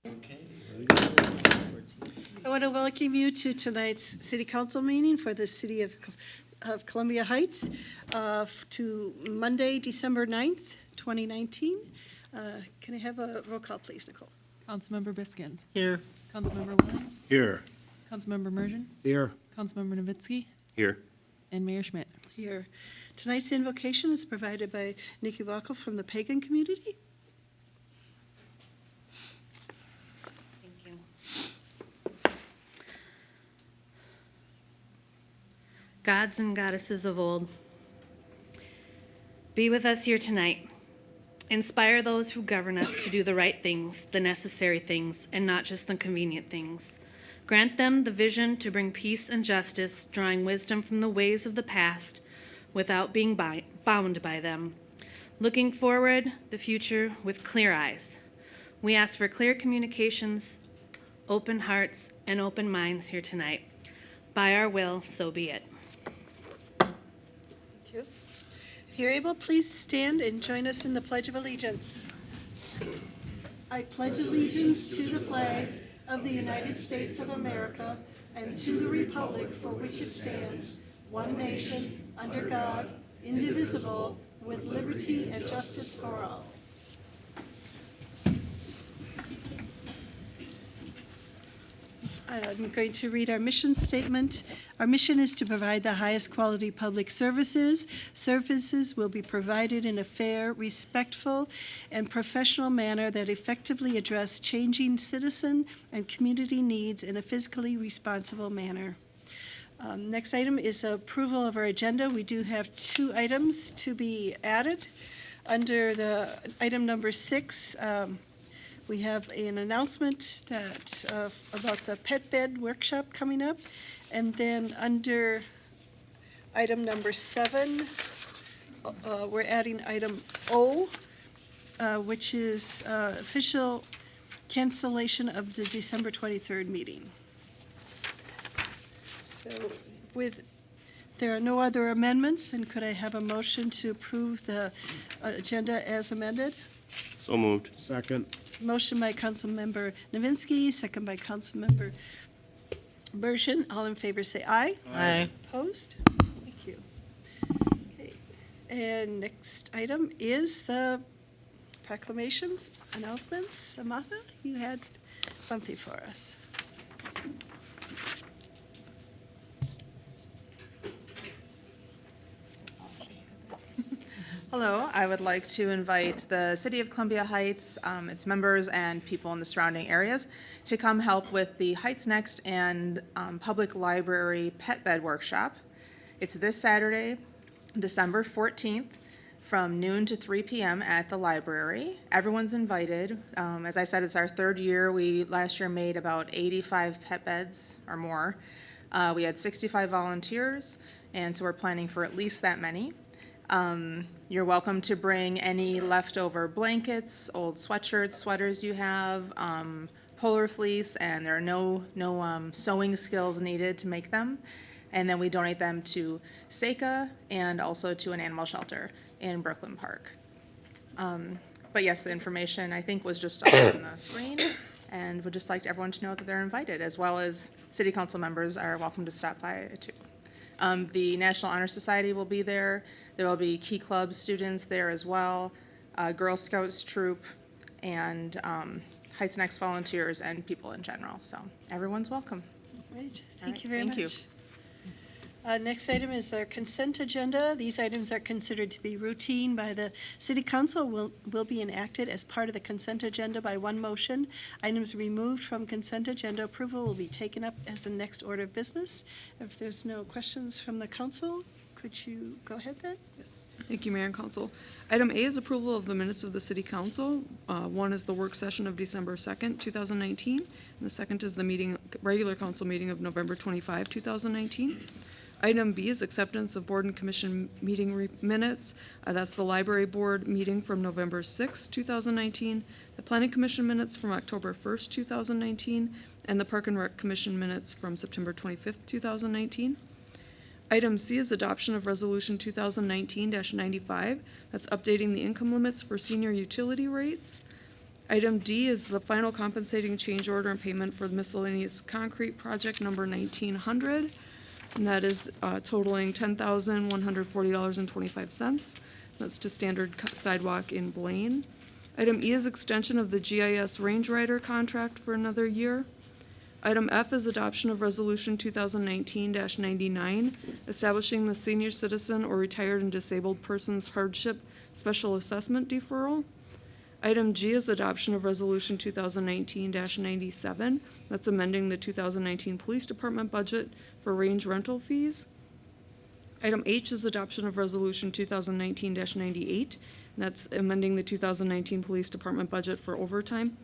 Okay. I want to welcome you to tonight's City Council meeting for the City of Columbia Heights to Monday, December 9th, 2019. Can I have a roll call, please, Nicole? Councilmember Biskins. Here. Councilmember Williams. Here. Councilmember Mergen. Here. Councilmember Novitsky. Here. And Mayor Schmidt. Here. Tonight's invocation is provided by Nikki Wackel from the Pagan Community. Thank you. Gods and goddesses of old, be with us here tonight. Inspire those who govern us to do the right things, the necessary things, and not just the convenient things. Grant them the vision to bring peace and justice, drawing wisdom from the ways of the past without being bound by them. Looking forward, the future with clear eyes. We ask for clear communications, open hearts, and open minds here tonight. By our will, so be it. Thank you. If you're able, please stand and join us in the Pledge of Allegiance. I pledge allegiance to the flag of the United States of America and to the republic for which it stands, one nation, under God, indivisible, with liberty and justice for all. I'm going to read our mission statement. Our mission is to provide the highest quality public services. Services will be provided in a fair, respectful, and professional manner that effectively address changing citizen and community needs in a fiscally responsible manner. Next item is approval of our agenda. We do have 2 items to be added. Under the item number 6, we have an announcement that about the pet bed workshop coming up. And then under item number 7, we're adding item O, which is official cancellation of the December 23rd meeting. So there are no other amendments, then could I have a motion to approve the agenda as amended? So moved. Second. Motion by Councilmember Nowinski, second by Councilmember Mergen. All in favor say aye. Aye. Opposed? Thank you. Okay. And next item is the proclamations, announcements. Martha, you had something for us. Hello, I would like to invite the City of Columbia Heights, its members and people in the surrounding areas to come help with the Heights Next and Public Library Pet Bed Workshop. It's this Saturday, December 14th, from noon to 3 p.m. at the library. Everyone's invited. As I said, it's our 3rd year. We last year made about 85 pet beds or more. We had 65 volunteers, and so we're planning for at least that many. You're welcome to bring any leftover blankets, old sweatshirts, sweaters you have, polar fleece, and there are no sewing skills needed to make them. And then we donate them to SECA and also to an animal shelter in Brooklyn Park. But yes, the information I think was just on the screen, and would just like everyone to know that they're invited, as well as city council members are welcome to stop by too. The National Honor Society will be there. There will be Key Club students there as well, Girl Scouts troop, and Heights Next volunteers and people in general. So everyone's welcome. Great, All thank right, you very thank you. much. Next item is our consent agenda. These items are considered to be routine by the City Council, will be enacted as part of the consent agenda by one motion. Items removed from consent agenda approval will be taken up as the next order of business. If there's no questions from the council, could you go ahead then? Yes. Thank you, Mayor and Council. Item A is approval of the minutes of the City Council. One is the work session of December 2nd, 2019, and the second is the regular council meeting of November 25, 2019. Item B is acceptance of board and commission meeting minutes. That's the library board meeting from November 6, 2019, the planning commission minutes from October 1st, 2019, and the park and rec commission minutes from September 25th, 2019. Item C is adoption of resolution 2019-95. That's updating the income limits for senior utility rates. Item D is the final compensating change order and payment for the miscellaneous concrete project number 1900, and that is totaling $10,140.25. That's to Standard Sidewalk in Blaine. Item E is extension of the GIS Range Rider contract for another year. Item F is adoption of Resolution 2019-99, establishing the senior citizen or retired and disabled person's hardship special assessment deferral. Item G is adoption of Resolution 2019-97. That's amending the 2019 Police Department budget for range rental fees. Item H is adoption of Resolution 2019-98. And that's amending the 2019 Police Department budget for overtime.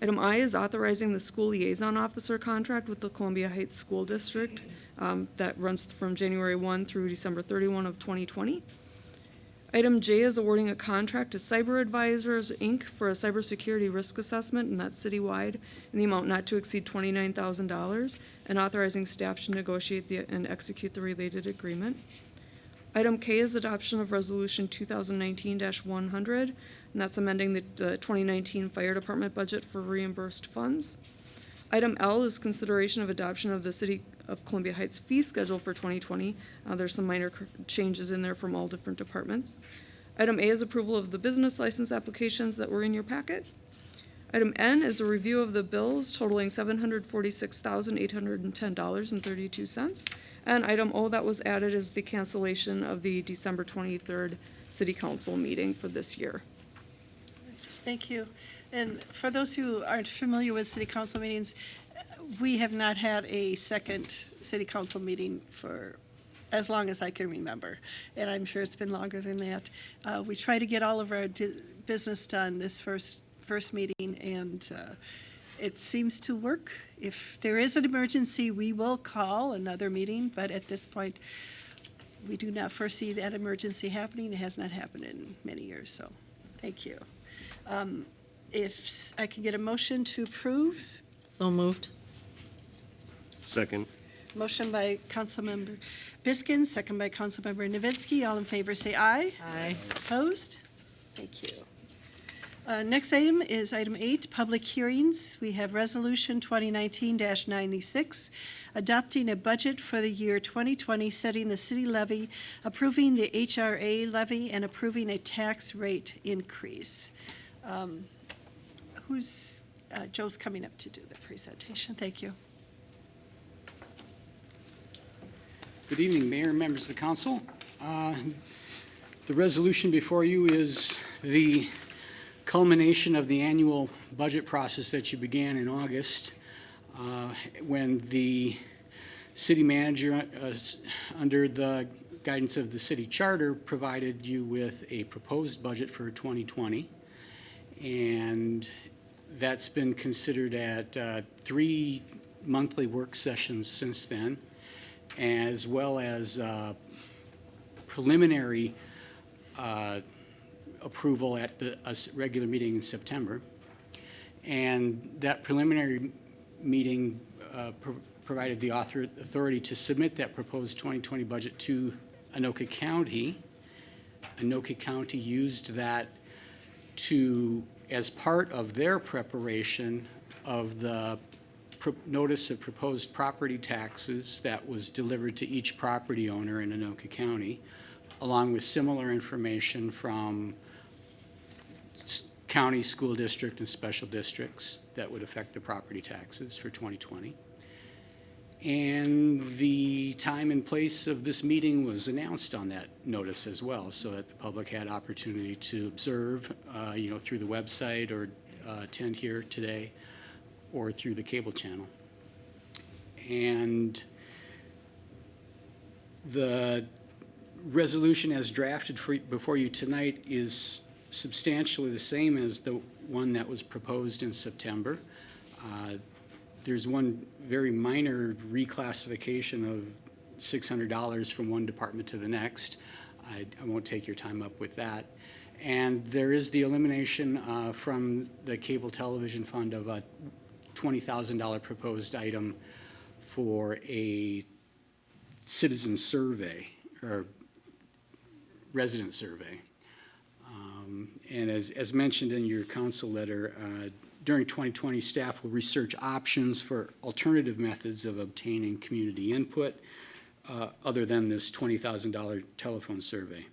Item I is authorizing the school liaison officer contract with the Columbia Heights School District that runs from January 1 through December 31 of 2020. Item J is awarding a contract to Cyber Advisors, Inc. for a cybersecurity risk assessment, and that's citywide, in the amount not to exceed $29,000, and authorizing staff to negotiate and execute the related agreement. Item K is adoption of Resolution 2019-100, and that's amending the 2019 Fire Department budget for reimbursed funds. Item L is consideration of adoption of the City of Columbia Heights fee schedule for 2020. There's some minor changes in there from all different departments. Item A is approval of the business license applications that were in your packet. Item N is a review of the bills totaling $746,810.32. And item O that was added is the cancellation of the December 23rd City Council meeting for this year. Thank you. And for those who aren't familiar with city council meetings, we have not had a second city council meeting for as long as I can remember, and I'm sure it's been longer than that. We try to get all of our business done this first meeting, and it seems to work. If there is an emergency, we will call another meeting, but at this point, we do not foresee that emergency happening. It has not happened in many years, so thank you. If I can get a motion to approve. So moved. Second. Motion by Councilmember Biskins, second by Councilmember Novitsky. All in favor, say aye. Aye. Opposed? Thank you. Next item is item 8, public hearings. We have Resolution 2019-96, adopting a budget for the year 2020, setting the city levy, approving the HRA levy, and approving a tax rate increase. Joe's coming up to do the presentation. Thank you. Good evening, Mayor and members of the council. The resolution before you is the culmination of the annual budget process that you began in August when the city manager, under the guidance of the city charter, provided you with a proposed budget for 2020. And that's been considered at 3 monthly work sessions since then, as well as preliminary approval at a regular meeting in September. And that preliminary meeting provided the authority to submit that proposed 2020 budget to Anoka County. Anoka County used that as part of their preparation of the notice of proposed property taxes that was delivered to each property owner in Anoka County, along with similar information from county, school district, and special districts that would affect the property taxes for 2020. And the time and place of this meeting was announced on that notice as well, so that the public had opportunity to observe, through the website or attend here today, or through the cable channel. And the resolution as drafted before you tonight is substantially the same as the one that was proposed in September. There's one very minor reclassification of $600 from one department to the next. I won't take your time up with that. And there is the elimination from the cable television fund of a $20,000 proposed item for a citizen survey or resident survey. And as mentioned in your council letter, during 2020, staff will research options for alternative methods of obtaining community input other than this $20,000 telephone survey.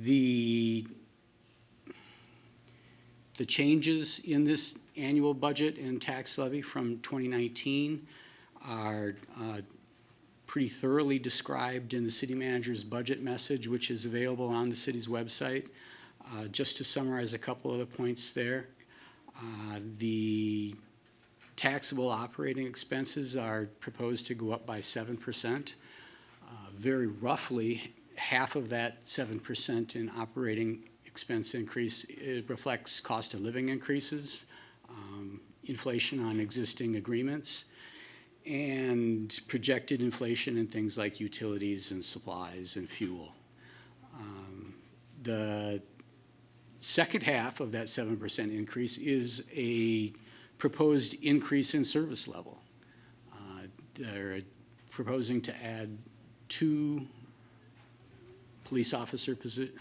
The changes in this annual budget and tax levy from 2019 are pretty thoroughly described in the city manager's budget message, which is available on the city's website. Just to summarize a couple of the points there, the taxable operating expenses are proposed to go up by 7%. Very roughly, half of that 7% in operating expense increase, it reflects cost of living increases, inflation on existing agreements, and projected inflation in things like utilities and supplies and fuel. The second half of that 7% increase is a proposed increase in service level. They're proposing to add one police officer position,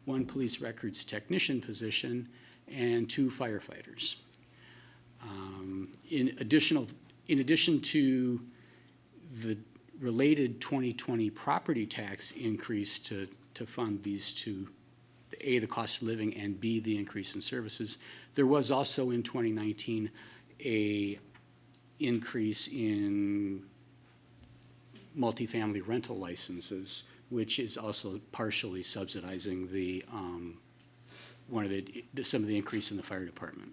one police records technician position, and 2 firefighters. In addition to the related 2020 property tax increase to fund these two, A, the cost of living, and B, the increase in services, there was also in 2019 a increase in multifamily rental licenses, which is also partially subsidizing the some of the increase in the fire department.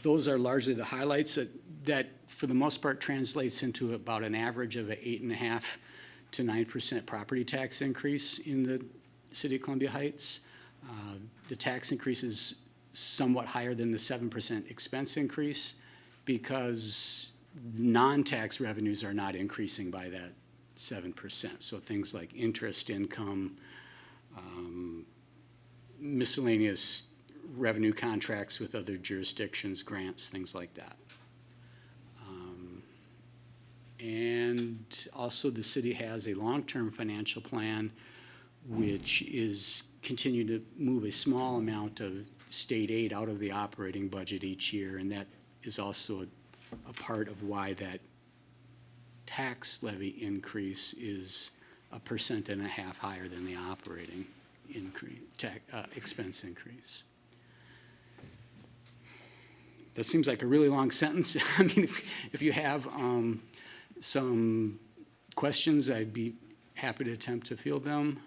Those are largely the highlights that for the most part translates into about an average of an 8.5% to 9% property tax increase in the city of Columbia Heights. The tax increase is somewhat higher than the 7% expense increase because non-tax revenues are not increasing by that 7%. So things like interest income, miscellaneous revenue contracts with other jurisdictions, grants, things like that. And also the city has a long-term financial plan which is continuing to move a small amount of state aid out of the operating budget each year, and that is also a part of why that tax levy increase is 1.5% higher than the operating expense increase. That seems like a really long sentence. I mean, if you have some questions, I'd be happy to attempt to field them.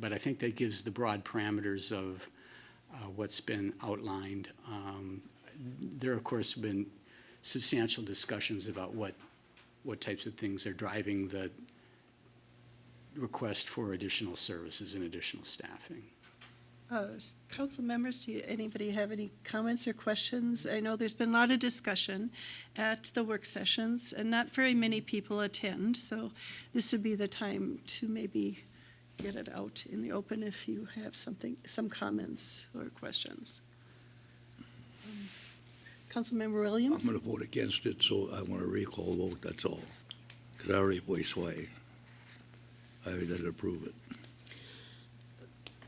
But I think that gives the broad parameters of what's been outlined. There, of course, have been substantial discussions about what types of things are driving the request for additional services and additional staffing. Council members, anybody have any comments or questions? I know there's been a lot of discussion at the work sessions, and not very many people attend, so this would be the time to maybe get it out in the open if you have some comments or questions. Councilmember Williams? I'm going to vote against it, so I want a recall vote, that's all. Because I already voiced why I didn't approve it.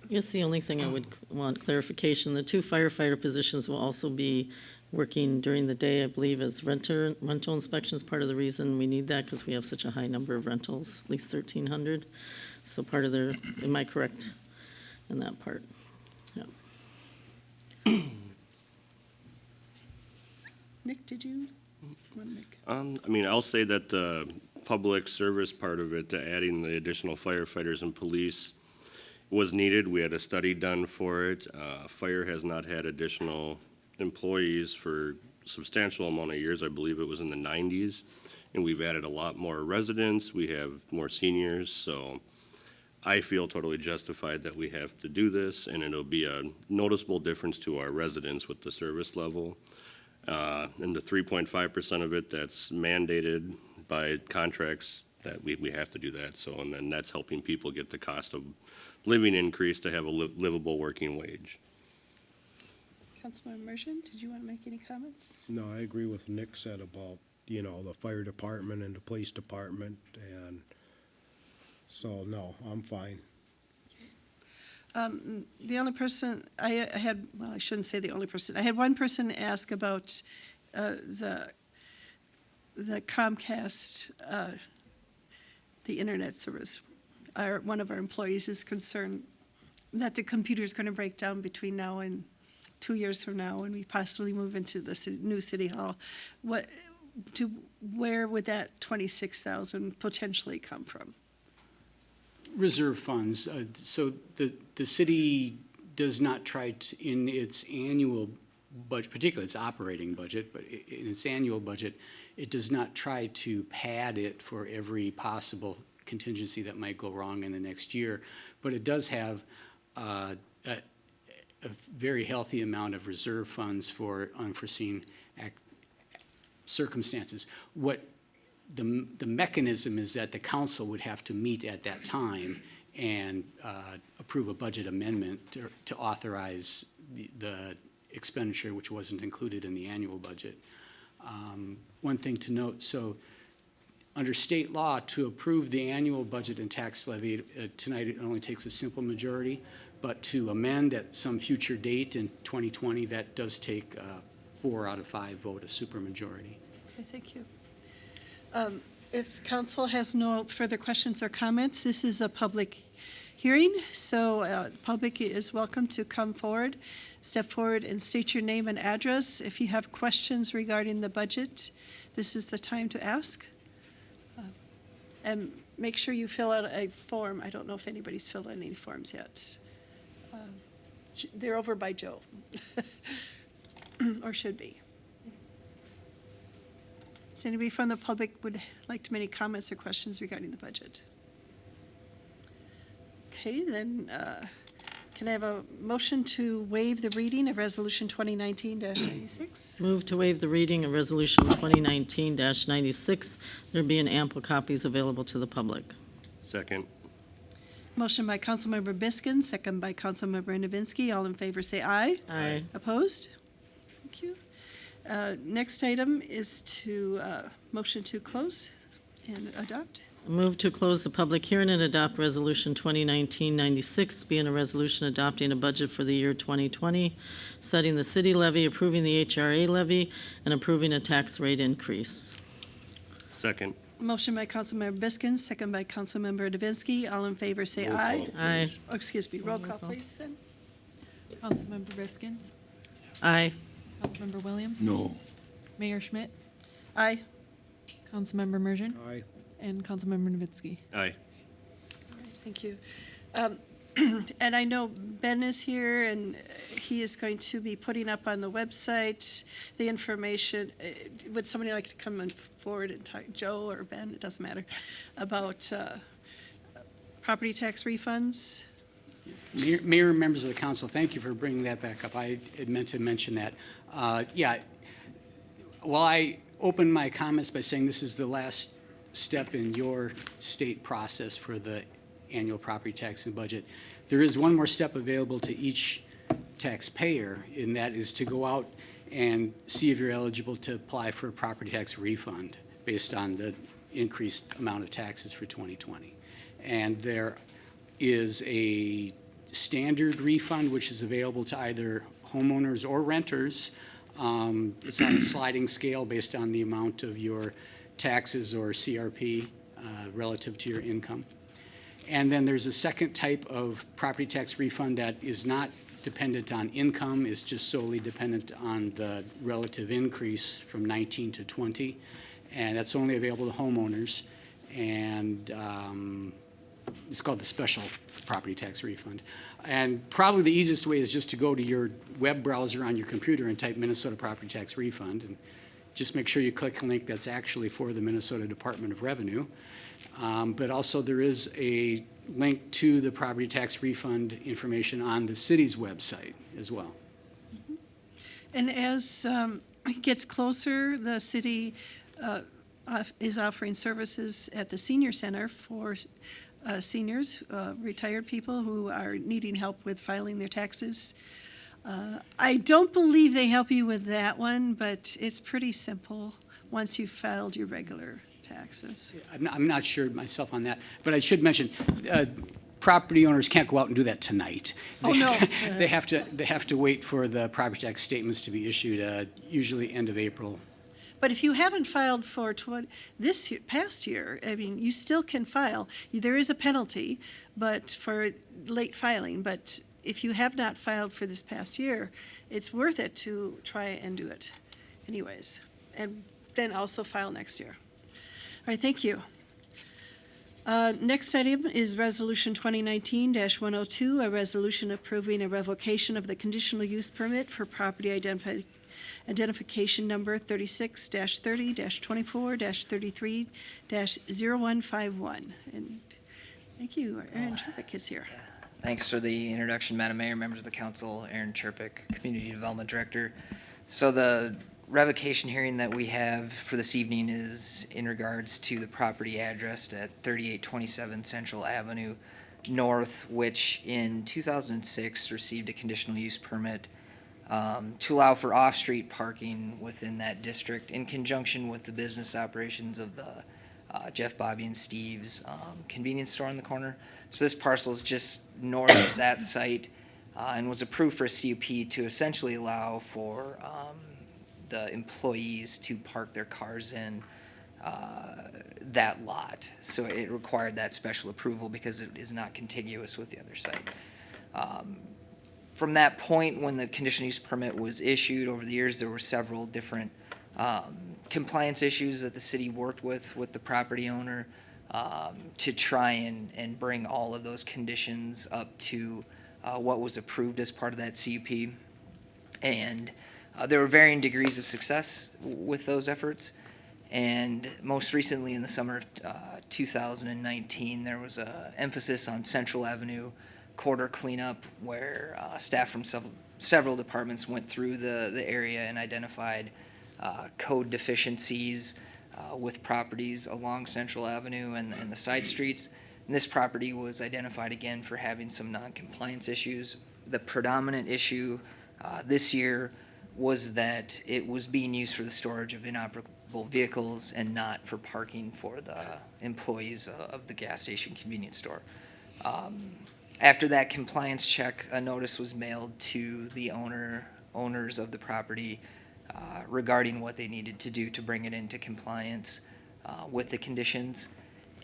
I guess the only thing I would want clarification, the 2 firefighter positions will also be working during the day, I believe, as rental inspections. Part of the reason we need that because we have such a high number of rentals, at least 1,300. So part of their, am I correct in that part? Yeah. Nick, did you want to make? I mean, I'll say that the public service part of it, adding the additional firefighters and police, was needed. We had a study done for it. Fire has not had additional employees for a substantial amount of years. I believe it was in the 90s. And we've added a lot more residents. We have more seniors. So I feel totally justified that we have to do this, and it'll be a noticeable difference to our residents with the service level. And the 3.5% of it that's mandated by contracts, that we have to do that. So, and then that's helping people get the cost of living increase to have a livable working wage. Councilmember Merschman, did you want to make any comments? No, I agree with Nick said about, the fire department and the police department, and so, no, I'm fine. The only person, I had, well, I shouldn't say the only person, I had one person ask about the Comcast, the internet service. One of our employees is concerned that the computer is going to break down between now and 2 years from now, when we possibly move into the new city hall. Where would that 26,000 potentially come from? Reserve funds. So the city does not try to, in its annual budget, particularly its operating budget, but in its annual budget, it does not try to pad it for every possible contingency that might go wrong in the next year. But it does have a very healthy amount of reserve funds for unforeseen circumstances. What the mechanism is that the council would have to meet at that time and approve a budget amendment to authorize the expenditure which wasn't included in the annual budget. One thing to note, so under state law, to approve the annual budget and tax levy, tonight it only takes a simple majority, but to amend at some future date in 2020, that does take 4 out of 5 vote, a supermajority. Okay, thank you. If council has no further questions or comments, this is a public hearing, so public is welcome to come forward, step forward and state your name and address. If you have questions regarding the budget, this is the time to ask. And make sure you fill out a form. I don't know if anybody's filled out any forms yet. They're over by Joe, or should be. Does anybody from the public would like to make any comments or questions regarding the budget? Okay, then can I have a motion to waive the reading of Resolution 2019-96? Move to waive the reading of Resolution 2019-96. There being ample copies available to the public. Second. Motion by Councilmember Biskin, second by Councilmember Novinsky. All in favor say aye. Aye. Opposed? Thank you. Next item is to motion to close and adopt. Move to close the public hearing and adopt Resolution 2019-96, being a resolution adopting a budget for the year 2020, setting the city levy, approving the HRA levy, and approving a tax rate increase. Second. Motion by Councilmember Biskin, second by Councilmember Davinsky. All in favor say Roll aye. call, Aye. please. Oh, excuse me, roll call, Roll call. please, then. Councilmember Biskins, Aye. Councilmember Williams. No. Mayor Schmidt, Aye. Councilmember Merschman, Aye. and Councilmember Novitsky. Aye. All right, thank you. And I know Ben is here, and he is going to be putting up on the website the information. Would somebody like to come forward and talk, Joe or Ben, it doesn't matter, about property tax refunds? Mayor and members of the council, thank you for bringing that back up. I had meant to mention that. While I opened my comments by saying this is the last step in your state process for the annual property tax and budget, there is one more step available to each taxpayer, and that is to go out and see if you're eligible to apply for a property tax refund based on the increased amount of taxes for 2020. And there is a standard refund which is available to either homeowners or renters. It's on a sliding scale based on the amount of your taxes or CRP relative to your income. And then there's a second type of property tax refund that is not dependent on income, is just solely dependent on the relative increase from 19 to 20. And that's only available to homeowners. And it's called the special property tax refund. And probably the easiest way is just to go to your web browser on your computer and type Minnesota property tax refund. And just make sure you click a link that's actually for the Minnesota Department of Revenue. But also there is a link to the property tax refund information on the city's website as well. And as it gets closer, the city is offering services at the senior center for seniors, retired people who are needing help with filing their taxes. I don't believe they help you with that one, but it's pretty simple once you've filed your regular taxes. I'm not sure myself on that, but I should mention, property owners can't go out and do that tonight. Oh, no. They have to wait for the property tax statements to be issued, usually end of April. But if you haven't filed for this year, past year, I mean, you still can file. There is a penalty, but for late filing, but if you have not filed for this past year, it's worth it to try and do it anyways. And then also file next year. All right, thank you. Next item is Resolution 2019-102, a resolution approving a revocation of the conditional use permit for property identification number 36-30-24-33-0151. And thank you. Aaron Trevik is here. Thanks for the introduction, Madam Mayor, members of the council. Aaron Cherpick, Community Development Director. So the revocation hearing that we have for this evening is in regards to the property addressed at 3827 Central Avenue North, which in 2006 received a conditional use permit to allow for off-street parking within that district in conjunction with the business operations of the Jeff, Bobby, and Steve's convenience store on the corner. So this parcel is just north of that site and was approved for a CUP to essentially allow for the employees to park their cars in that lot. So it required that special approval because it is not contiguous with the other site. From that point, when the conditional use permit was issued over the years, there were several different compliance issues that the city worked with the property owner to try and bring all of those conditions up to what was approved as part of that CUP. And there were varying degrees of success with those efforts. And most recently in the summer of 2019, there was an emphasis on Central Avenue corridor cleanup where staff from several departments went through the area and identified code deficiencies with properties along Central Avenue and the side streets. And this property was identified again for having some non-compliance issues. The predominant issue this year was that it was being used for the storage of inoperable vehicles and not for parking for the employees of the gas station convenience store. After that compliance check, a notice was mailed to the owners of the property regarding what they needed to do to bring it into compliance with the conditions.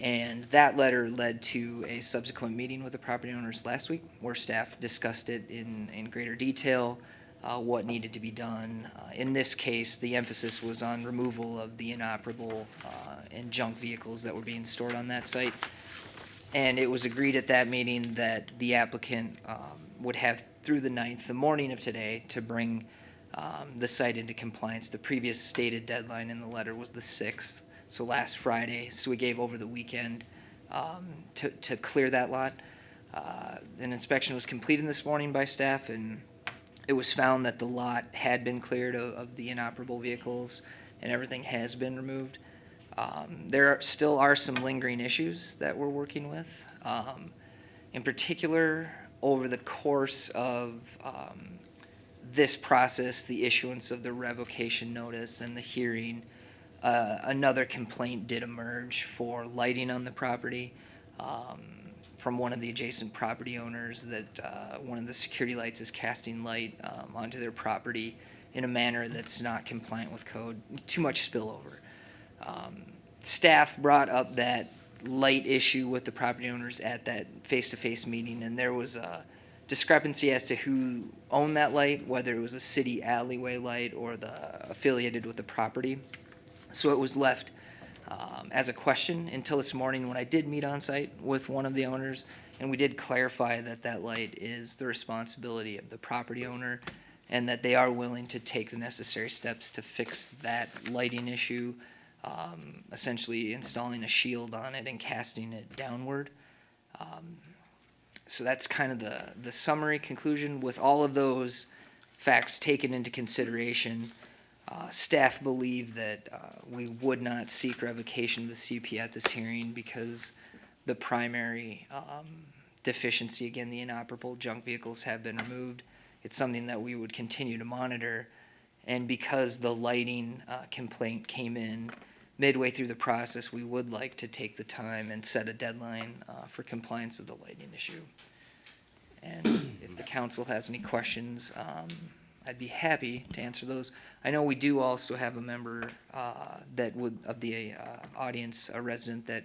And that letter led to a subsequent meeting with the property owners last week where staff discussed it in greater detail, what needed to be done. In this case, the emphasis was on removal of the inoperable and junk vehicles that were being stored on that site. And it was agreed at that meeting that the applicant would have through the 9th, the morning of today, to bring the site into compliance. The previous stated deadline in the letter was the 6th, so last Friday. So we gave over the weekend to clear that lot. An inspection was completed this morning by staff, and it was found that the lot had been cleared of the inoperable vehicles, and everything has been removed. There still are some lingering issues that we're working with. In particular, over the course of this process, the issuance of the revocation notice and the hearing, another complaint did emerge for lighting on the property from one of the adjacent property owners that one of the security lights is casting light onto their property in a manner that's not compliant with code, too much spillover. Staff brought up that light issue with the property owners at that face-to-face meeting, and there was a discrepancy as to who owned that light, whether it was a city alleyway light or affiliated with the property. So it was left as a question until this morning when I did meet on site with one of the owners, and we did clarify that that light is the responsibility of the property owner and that they are willing to take the necessary steps to fix that lighting issue, essentially installing a shield on it and casting it downward. So that's kind of the summary conclusion. With all of those facts taken into consideration, staff believe that we would not seek revocation of the CUP at this hearing because the primary deficiency, again, the inoperable junk vehicles have been removed, it's something that we would continue to monitor. And because the lighting complaint came in midway through the process, we would like to take the time and set a deadline for compliance of the lighting issue. And if the council has any questions, I'd be happy to answer those. I know we do also have a member that would, of the audience, a resident that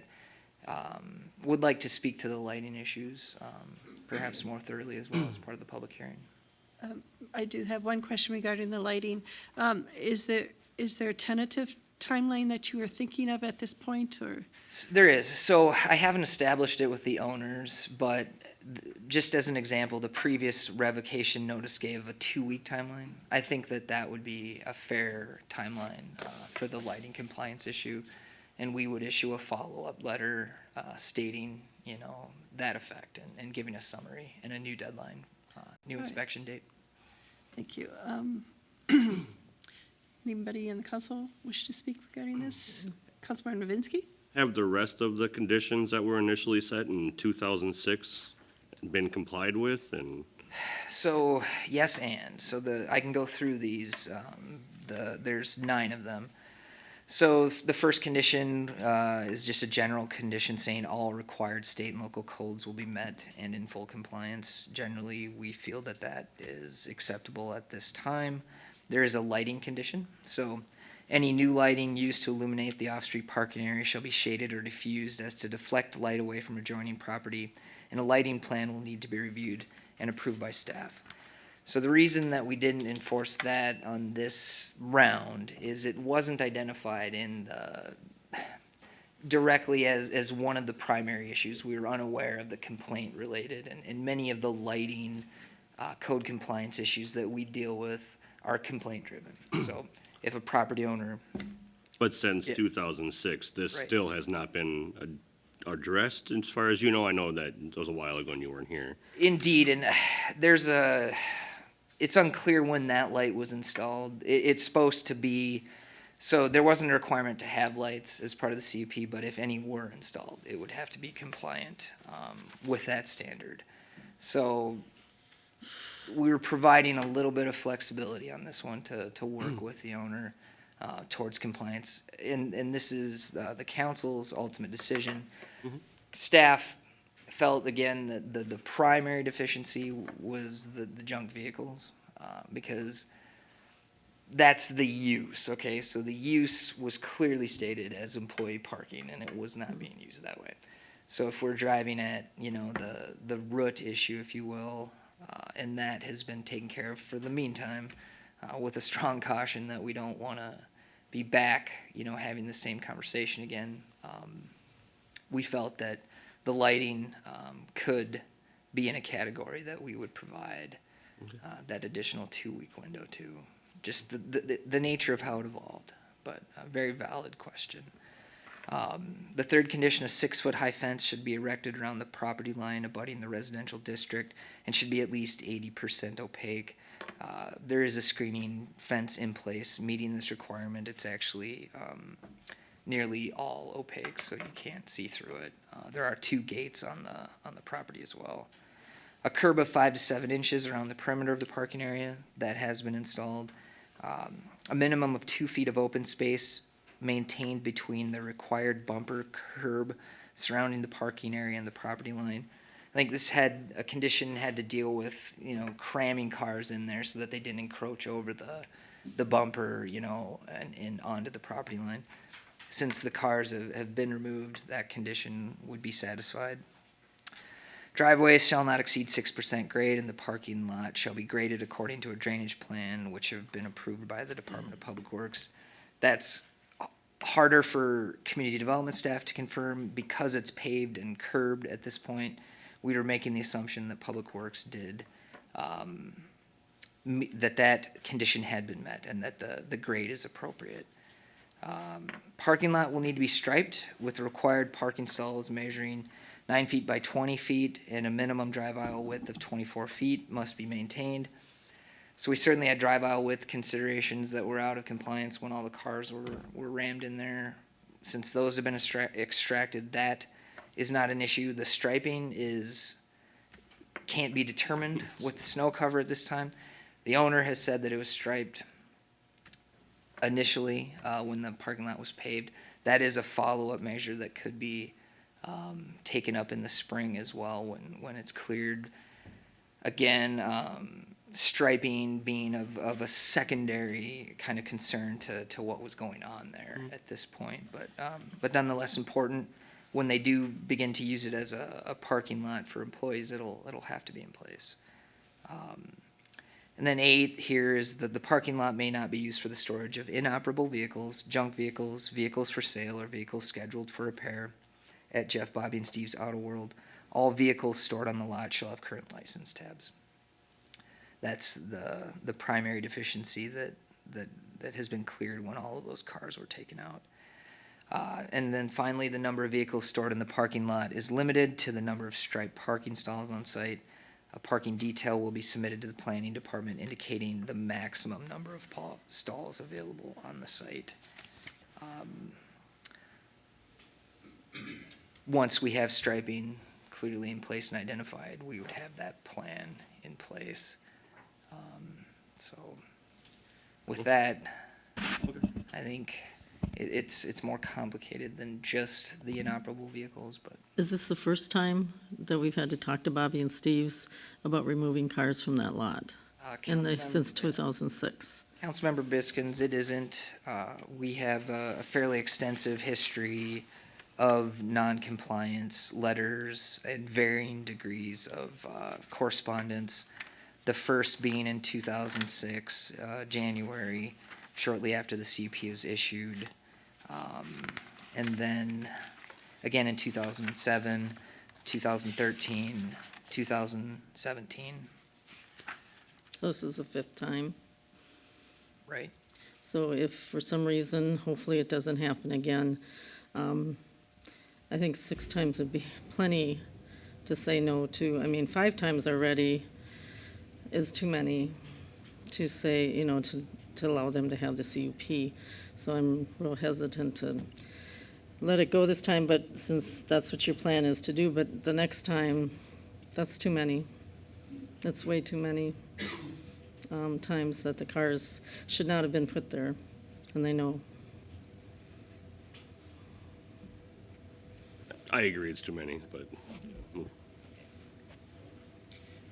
would like to speak to the lighting issues, perhaps more thoroughly as well as part of the public hearing. I do have one question regarding the lighting. Is there a tentative timeline that you are thinking of at this point, or? There is. So I haven't established it with the owners, but just as an example, the previous revocation notice gave a 2-week timeline. I think that that would be a fair timeline for the lighting compliance issue, and we would issue a follow-up letter stating, that effect and giving a summary and a new deadline, new inspection date. Thank you. Anybody in the council wish to speak regarding this? Councilmember Novinsky? Have the rest of the conditions that were initially set in 2006 been complied with? And So yes, and so I can go through these. There's 9 of them. So the first condition is just a general condition saying all required state and local codes will be met and in full compliance. Generally, we feel that that is acceptable at this time. There is a lighting condition. So any new lighting used to illuminate the off-street parking area shall be shaded or diffused as to deflect light away from adjoining property, and a lighting plan will need to be reviewed and approved by staff. So the reason that we didn't enforce that on this round is it wasn't identified in directly as one of the primary issues. We were unaware of the complaint related, and many of the lighting code compliance issues that we deal with are complaint driven. So if a property owner, but since Yeah. 2006, this Right. still has not been addressed as far as you know. I know that it was a while ago and you weren't here. indeed, and it's unclear when that light was installed. It's supposed to be, so there wasn't a requirement to have lights as part of the CUP, but if any were installed, it would have to be compliant with that standard. So we were providing a little bit of flexibility on this one to work with the owner towards compliance. And this is the council's ultimate decision. Staff felt, again, that the primary deficiency was the junk vehicles, because that's the use, okay? So the use was clearly stated as employee parking, and it was not being used that way. So if we're driving at, the root issue, if you will, and that has been taken care of for the meantime, with a strong caution that we don't want to be back, having the same conversation again. We felt that the lighting could be in a category that we would provide that additional 2-week window to. Just the nature of how it evolved, but a very valid question. The third condition, a 6-foot-high fence should be erected around the property line abutting the residential district and should be at least 80% opaque. There is a screening fence in place meeting this requirement. It's actually nearly all opaque, so you can't see through it. There are 2 gates on the property as well. A curb of 5 to 7 inches around the perimeter of the parking area that has been installed. A minimum of 2 feet of open space maintained between the required bumper curb surrounding the parking area and the property line. I think this had to deal with, cramming cars in there so that they didn't encroach over the bumper, and onto the property line. Since the cars have been removed, that condition would be satisfied. Driveways shall not exceed 6% grade, and the parking lot shall be graded according to a drainage plan which have been approved by the Department of Public Works. That's harder for community development staff to confirm because it's paved and curbed at this point. We were making the assumption that Public Works did, that condition had been met and that the grade is appropriate. Parking lot will need to be striped with the required parking stalls measuring 9 feet by 20 feet, and a minimum drive aisle width of 24 feet must be maintained. So we certainly had drive aisle width considerations that were out of compliance when all the cars were rammed in there. Since those have been extracted, that is not an issue. The striping can't be determined with the snow cover at this time. The owner has said that it was striped initially when the parking lot was paved. That is a follow-up measure that could be taken up in the spring as well when it's cleared. Again, striping being of a secondary kind of concern to what was going on there at this point, but nonetheless important. When they do begin to use it as a parking lot for employees, it'll have to be in place. And then 8 here is that the parking lot may not be used for the storage of inoperable vehicles, junk vehicles, vehicles for sale, or vehicles scheduled for repair at Jeff, Bobby, and Steve's Auto World. All vehicles stored on the lot shall have current license tabs. That's the primary deficiency that has been cleared when all of those cars were taken out. And then finally, the number of vehicles stored in the parking lot is limited to the number of striped parking stalls on site. A parking detail will be submitted to the planning department indicating the maximum number of stalls available on the site. Once we have striping clearly in place and identified, we would have that plan in place. So with that, I think it's more complicated than just the inoperable vehicles, but Is this the first time that we've had to talk to Bobby and Steve's about removing cars from that lot? Since 2006? Councilmember Biskins, it isn't. We have a fairly extensive history of non-compliance letters and varying degrees of correspondence. The first being in 2006, January, shortly after the CUP was issued. And then again in 2007, 2013, 2017, This is the 5th time. right? So if for some reason, hopefully it doesn't happen again, I think 6 times would be plenty to say no to. I mean, 5 times already is too many to say, to allow them to have the CUP. So I'm real hesitant to let it go this time, but since that's what your plan is to do, but the next time, that's too many. That's way too many times that the cars should not have been put there, and they know. I agree it's too many, but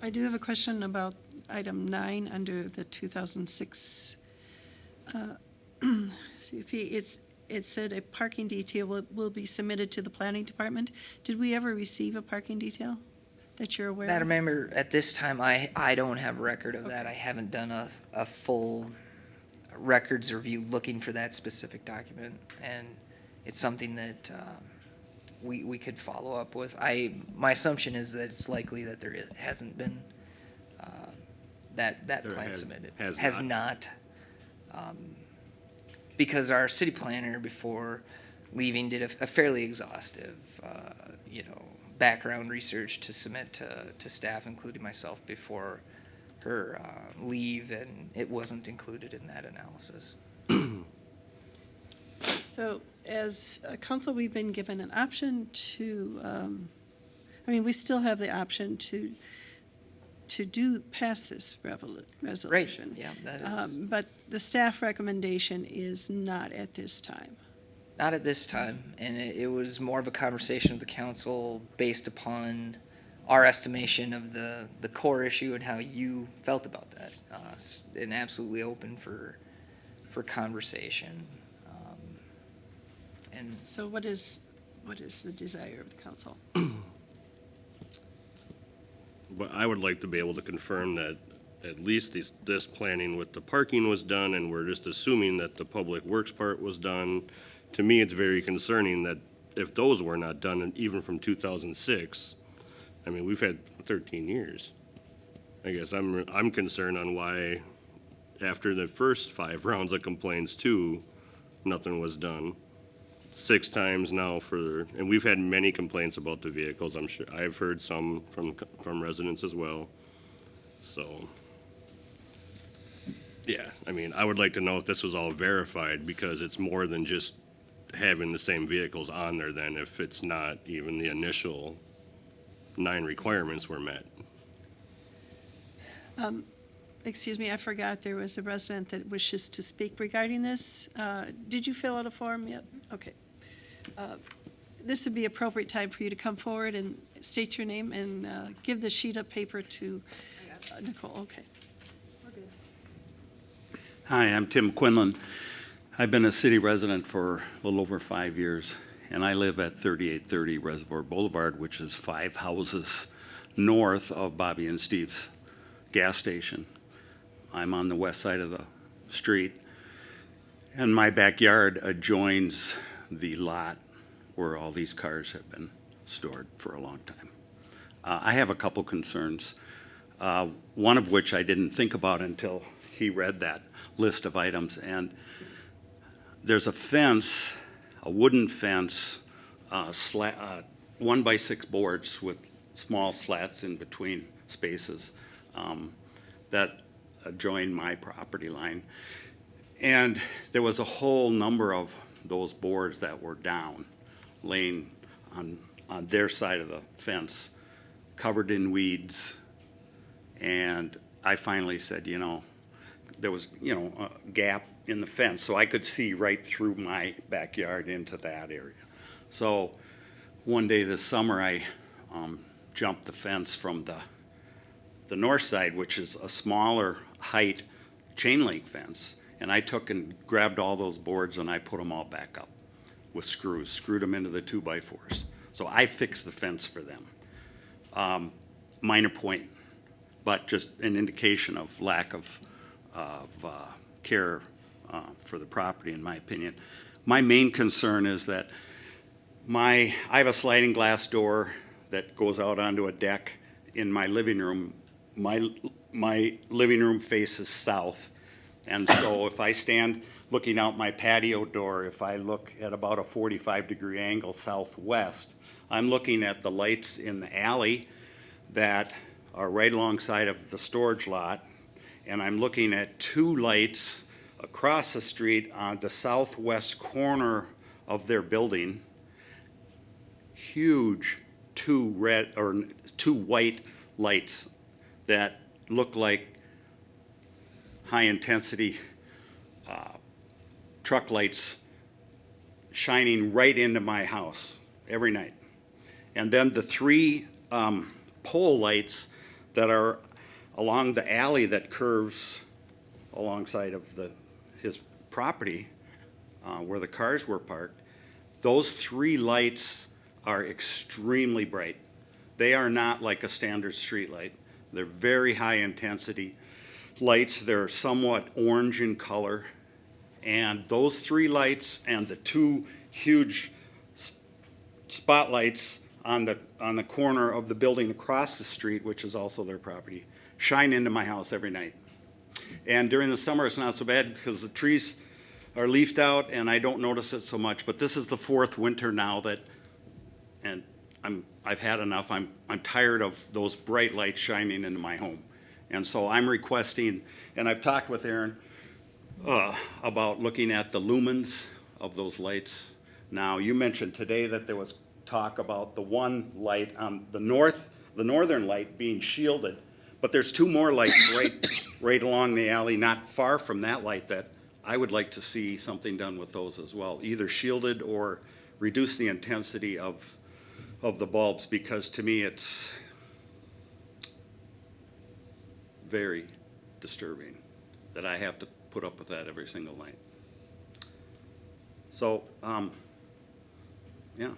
I do have a question about item 9 under the 2006 CUP. It said a parking detail will be submitted to the planning department. Did we ever receive a parking detail that you're aware Madam of? Member, at this time, I don't have record of that. I haven't done a full records review looking for that specific document, and it's something that we could follow up with. My assumption is that it's likely that there hasn't been that There plan has- submitted. has not. Because our city planner before leaving did a fairly exhaustive, background research to submit to staff, including myself, before her leave, and it wasn't included in that analysis. So as a council, we've been given an option to, we still have the option to pass this resolution. Yeah, that is. But the staff recommendation is not at this time. Not at this time, and it was more of a conversation with the council based upon our estimation of the core issue and how you felt about that, and absolutely open for conversation. And So what is the desire of the council? But I would like to be able to confirm that at least this planning with the parking was done, and we're just assuming that the public works part was done. To me, it's very concerning that if those were not done, and even from 2006, we've had 13 years. I guess I'm concerned on why, after the first 5 rounds of complaints too, nothing was done. 6 times now and we've had many complaints about the vehicles. I'm sure I've heard some from residents as well. So, yeah, I would like to know if this was all verified, because it's more than just having the same vehicles on there then if it's not even the initial 9 requirements were met. Excuse me, I forgot there was a resident that wishes to speak regarding this. Did you fill out a form yet? Okay. This would be appropriate time for you to come forward and state your name and give the sheet of paper to Nicole. Okay. Hi, I'm Tim Quinlan. I've been a city resident for a little over 5 years, and I live at 3830 Reservoir Boulevard, which is 5 houses north of Bobby and Steve's gas station. I'm on the west side of the street, and my backyard adjoins the lot where all these cars have been stored for a long time. I have a couple concerns, one of which I didn't think about until he read that list of items. And there's a fence, a wooden fence, 1x6 boards with small slats in between spaces that adjoin my property line. And there was a whole number of those boards that were down, laying on their side of the fence, covered in weeds. And I finally said, there was, a gap in the fence, so I could see right through my backyard into that area. So one day this summer, I jumped the fence from the north side, which is a smaller height chain link fence, and I took and grabbed all those boards and I put them all back up with screws, screwed them into the 2x4s. So I fixed the fence for them. Minor point, but just an indication of lack of care for the property, in my opinion. My main concern is that I have a sliding glass door that goes out onto a deck in my living room. My living room faces south, and so if I stand looking out my patio door, if I look at about a 45-degree angle southwest, I'm looking at the lights in the alley that are right alongside of the storage lot, and I'm looking at 2 lights across the street on the southwest corner of their building. Huge 2 white lights that look like high-intensity truck lights shining right into my house every night. And then the 3 pole lights that are along the alley that curves alongside of his property where the cars were parked. Those 3 lights are extremely bright. They are not like a standard street light. They're very high intensity lights. They're somewhat orange in color. And those 3 lights and the 2 huge spotlights on the corner of the building across the street, which is also their property, shine into my house every night. And during the summer, it's not so bad because the trees are leafed out and I don't notice it so much. But this is the 4th winter now and I've had enough. I'm tired of those bright lights shining into my home. And so I'm requesting, and I've talked with Aaron about looking at the lumens of those lights. Now, you mentioned today that there was talk about the one light on the northern light being shielded, but there's 2 more lights right along the alley, not far from that light, that I would like to see something done with those as well, either shielded or reduce the intensity of the bulbs, because to me it's very disturbing that I have to put up with that every single night. So, yeah.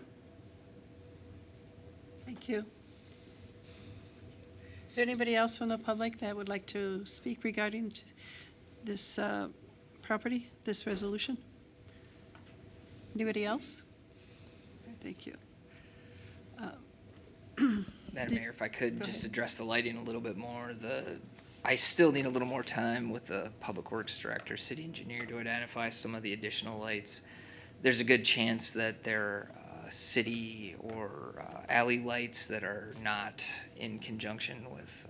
Thank you. Is there anybody else from the public that would like to speak regarding this property, this resolution? Anybody else? Thank you. Madam Mayor, if I could just address the lighting a little bit more, I still need a little more time with the Public Works Director, City Engineer, to identify some of the additional lights. There's a good chance that they're city or alley lights that are not in conjunction with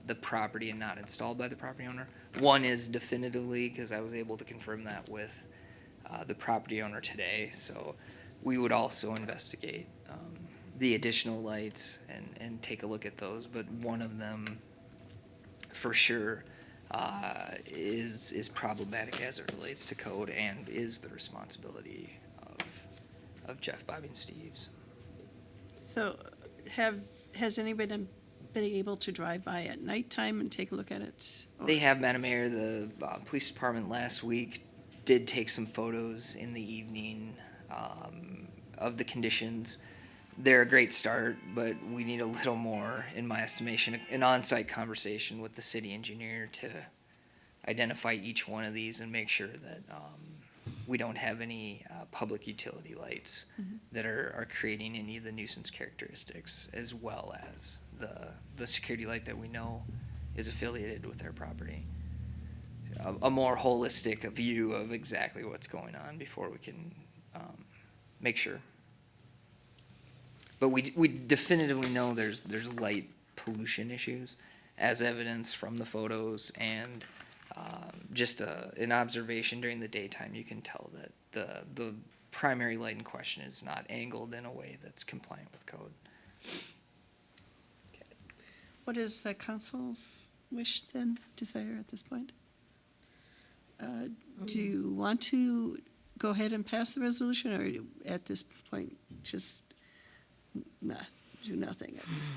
the property and not installed by the property owner. One is definitively, because I was able to confirm that with the property owner today, so we would also investigate the additional lights and take a look at those, but one of them for sure, is problematic as it relates to code and is the responsibility of Jeff, Bobby, and Steve's. So has anybody been able to drive by at nighttime and take a look at it? Or- They have, Madam Mayor, the police department last week did take some photos in the evening of the conditions. They're a great start, but we need a little more, in my estimation, an on-site conversation with the city engineer to identify each one of these and make sure that we don't have any public utility lights that are creating any of the nuisance characteristics, as well as the security light that we know is affiliated with their property. A more holistic view of exactly what's going on before we can make sure. But we definitively know there's light pollution issues, as evidenced from the photos and just an observation during the daytime. You can tell that the primary light in question is not angled in a way that's compliant with code. What is the council's wish then, desire at this point? Do you want to go ahead and pass the resolution, or at this point, just not do nothing at this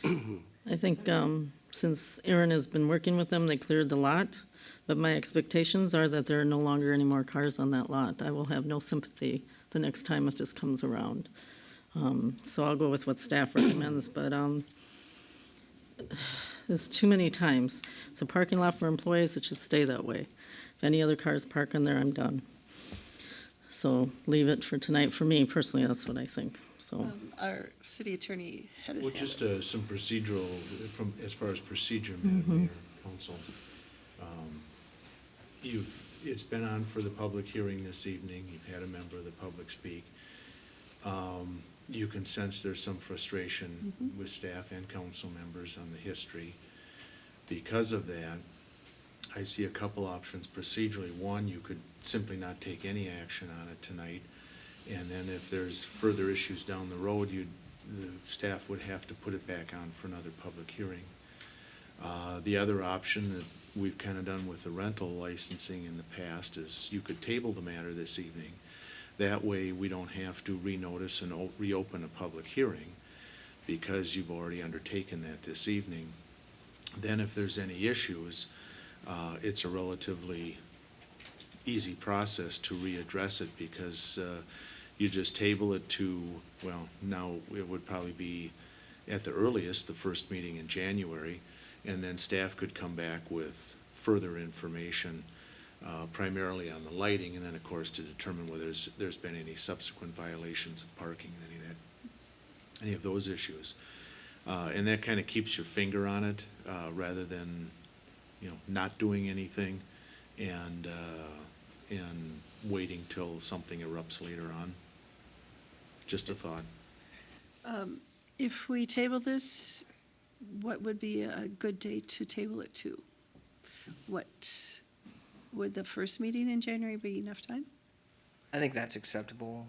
point? I think since Aaron has been working with them, they cleared the lot, but my expectations are that there are no longer any more cars on that lot. I will have no sympathy the next time it just comes around. So I'll go with what staff recommends, but there's too many times. It's a parking lot for employees, it should stay that way. If any other cars park in there, I'm done. So leave it for tonight. For me personally, that's what I think, so. Our city attorney had his Well, hand just up. some procedural, as far as procedure, Madam Mayor, Council. It's been on for the public hearing this evening. You've had a member of the public speak. You can sense there's some frustration with staff and council members on the history. Because of that, I see a couple options procedurally. One, you could simply not take any action on it tonight. And then if there's further issues down the road, the staff would have to put it back on for another public hearing. The other option that we've kind of done with the rental licensing in the past is you could table the matter this evening. That way, we don't have to renotice and reopen a public hearing because you've already undertaken that this evening. Then if there's any issues, it's a relatively easy process to readdress it because you just table it to, well, now it would probably be at the earliest, the first meeting in January, and then staff could come back with further information, primarily on the lighting, and then, of course, to determine whether there's been any subsequent violations of parking, any of those issues. And that kind of keeps your finger on it, rather than, not doing anything and waiting till something erupts later on. Just a thought. If we table this, what would be a good date to table it to? What, would the first meeting in January be enough time? I think that's acceptable.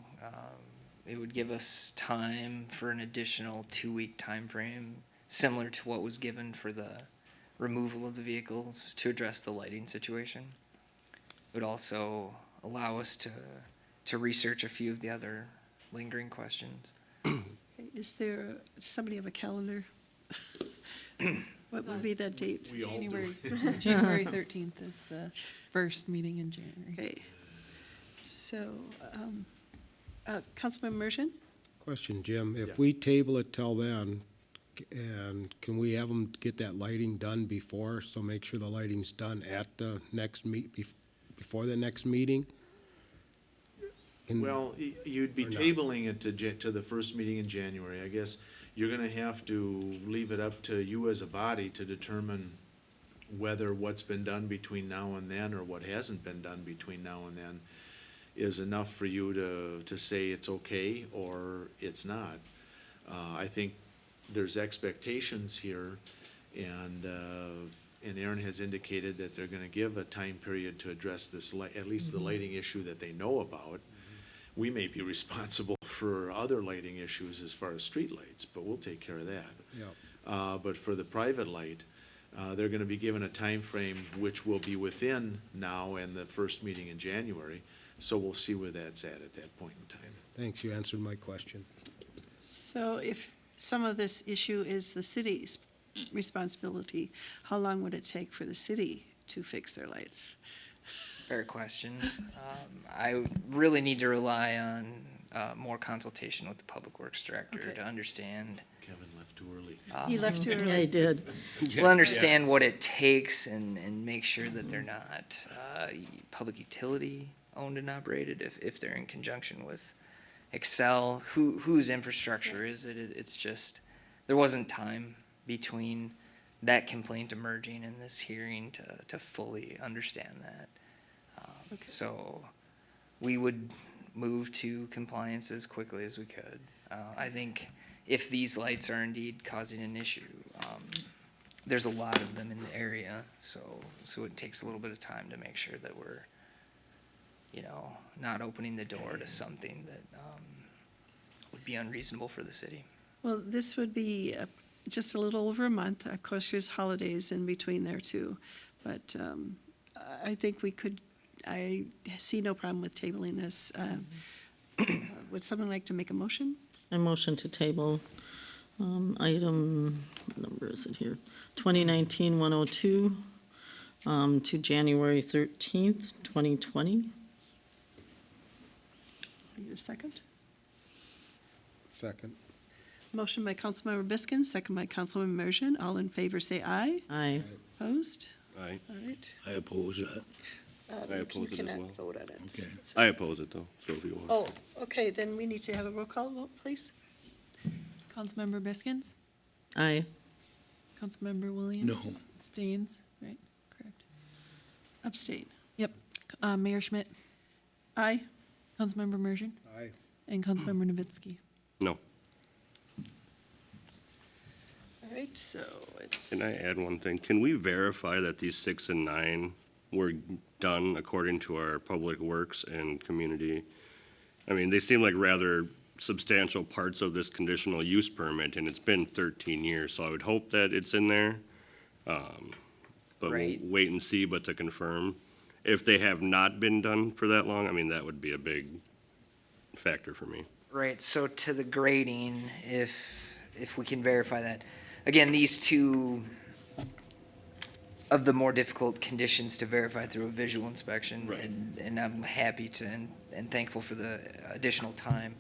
It would give us time for an additional 2-week time frame, similar to what was given for the removal of the vehicles to address the lighting situation. It would also allow us to research a few of the other lingering questions. Okay, is there, somebody have a calendar? What would be that date? We all do. January 13th is the first meeting in January. Okay, so, Councilman Merschman? Question, Jim, if we table it till then, and can we have them get that lighting done before, so make sure the lighting's done at the next before the next meeting? Well, you'd be Or not? tabling it to the first meeting in January. I guess you're gonna have to leave it up to you as a body to determine whether what's been done between now and then, or what hasn't been done between now and then, is enough for you to say it's okay or it's not. I think there's expectations here, and Aaron has indicated that they're gonna give a time period to address this, at least the lighting issue that they know about. We may be responsible for other lighting issues as far as streetlights, but we'll take care of that. Yeah. But for the private light, they're gonna be given a time frame which will be within now and the first meeting in January. So we'll see where that's at that point in time. Thanks, you answered my question. So if some of this issue is the city's responsibility, how long would it take for the city to fix their lights? Fair question. I really need to rely on more consultation with the Public Works Director Okay. to understand. Kevin left too early. He left too Yeah, he early. did. We'll understand what it takes and make sure that they're not public utility owned and operated if they're in conjunction with Excel. Whose infrastructure is it? It's just, there wasn't time between that complaint emerging and this hearing to fully understand that. Okay. So we would move to compliance as quickly as we could. I think if these lights are indeed causing an issue, there's a lot of them in the area, so it takes a little bit of time to make sure that we're, not opening the door to something that would be unreasonable for the city. Well, this would be just a little over a month. Of course, there's holidays in between there too. But I think I see no problem with tabling this. Would someone like to make a motion? I motion to table item, what number is it here? 2019-102 to January 13th, 2020. Need a second? Second. Motion by Councilmember Biskin, second by Councilmember Merschman. All in favor, say aye. Aye. Opposed? Aye. All right. I oppose that. I oppose it as well. Vote on it. Okay. I oppose it though, so if you want. Oh, okay, then we need to have a roll call vote, please. Councilmember Biskins? Aye. Councilmember Williams? No. Abstains, right? Correct. Abstain. Yep. Mayor Schmidt? Aye. Councilmember Merschman? Aye. And Councilmember Novitsky? No. All right, so it's. Can I add one thing? Can we verify that these 6 and 9 were done according to our Public Works and community? I mean, they seem like rather substantial parts of this conditional use permit, and it's been 13 years, so I would hope that it's in there. But we'll Right. wait and see, but to confirm. If they have not been done for that long, I mean, that would be a big factor for me. Right, so to the grading, if we can verify that. Again, these two of the more difficult conditions to verify through a visual inspection. Right. And I'm happy to and thankful for the additional time.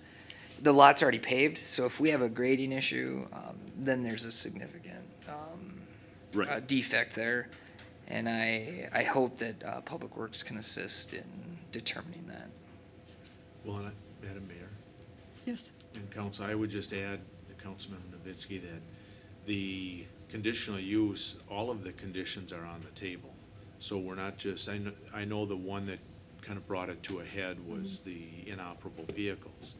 The lot's already paved, so if we have a grading issue, then there's a significant Right. defect there. And I hope that Public Works can assist in determining that. Well, and Madam Mayor Yes. and Council, I would just add to Councilmember Novitsky that the conditional use, all of the conditions are on the table. So we're not just, I know the one that kind of brought it to a head was the inoperable vehicles.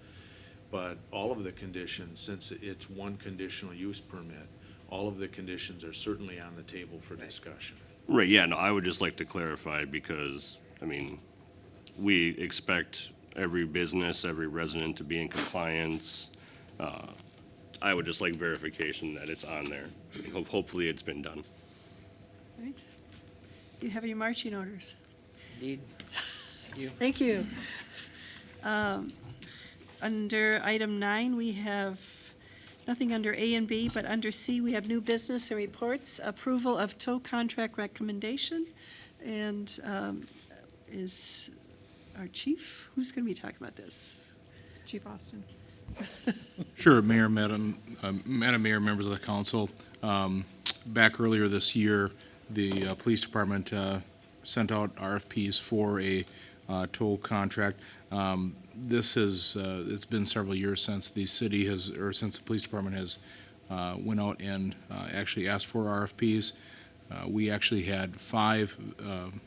But all of the conditions, since it's one conditional use permit, all of the conditions are certainly on the table for discussion. Right, yeah, no, I would just like to clarify because, I mean, we expect every business, every resident to be in compliance. I would just like verification that it's on there. Hopefully it's been done. All right. You have your marching orders. Indeed. Thank you. Thank you. Under item 9, we have nothing under A and B, but under C, we have new business and reports, approval of tow contract recommendation. And is our chief, who's going to be talking about this? Chief Austin. Sure, Mayor, Madam Mayor, members of the council. Back earlier this year, the police department sent out RFPs for a tow contract. This has, it's been several years since the city has, or since the police department has went out and actually asked for RFPs. We actually had 5